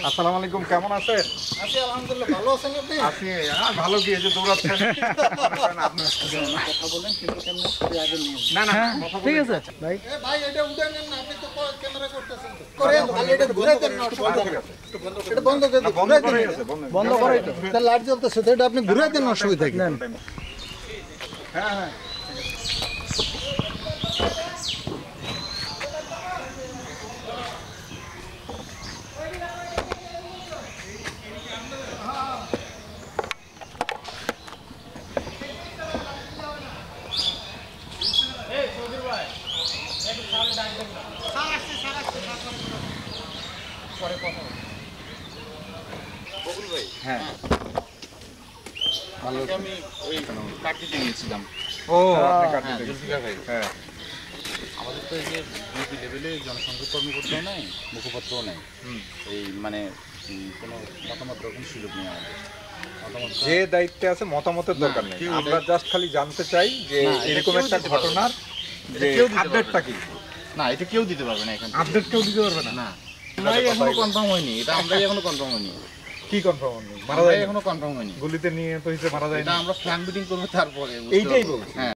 আসসালামু আলাইকুম, কেমন আছেন? আছি আলহামদুলিল্লাহ, ভালো আছেন আপনি? আছি। ভালো কি, এই যে দৌড়াচ্ছেন। কথা বলেন কিন্তু কেমন করে আগে নিয়ে না না, কথা ঠিক বলেন। আছে ভাই। ভাই এটা উঠে নেন না, আপনি তো ক্যামেরা করতেছেন তো করেন, খালি এটা ঘুরে দেন না, এটা বন্ধ করে দেন, বন্ধ ঘুরে করাই দেন, আছে, বন্ধ করাই তো। তার লাইট জ্বলতেছে তো, এটা আপনি ঘুরে দেন, অসুবিধা কি? হ্যাঁ হ্যাঁ। হ্যাঁ। আমি ওই কাটিতে গিয়েছিলাম। ও, আপনি কাটতে জুলফিকার ভাই, হ্যাঁ। আমাদের তো এই যে ইউপি লেভেলে জনসংযোগ কর্মকর্তাও নাই, মুখপাত্রও নাই। এই মানে কোনো মতামত রকম সুযোগ নেই আমাদের। মতামত যে দায়িত্বে আছে মতামতের দরকার নেই, কেউ আমরা জাস্ট খালি জানতে চাই যে না, এটা এরকম কেউ একটা দিতে পারবে ঘটনার যে কেউ দিতে আপডেটটা কি। না, এটা কেউ দিতে পারবে না এখান থেকে। আপডেট কেউ দিতে পারবে না। না, আমরাই এখনো কনফার্ম হয়নি, এটা আমরাই এখনো কনফার্ম হয়নি, কি কনফার্ম নেই, মারা আমরাই যায় এখনো কনফার্ম হয়নি। গুলিতে নিয়ে তো হিসেবে মারা যায় এটা না। আমরা ফ্ল্যাগ মিটিং করবো তারপরে, বুঝতে এইটাই পারবো। বলছি। হ্যাঁ।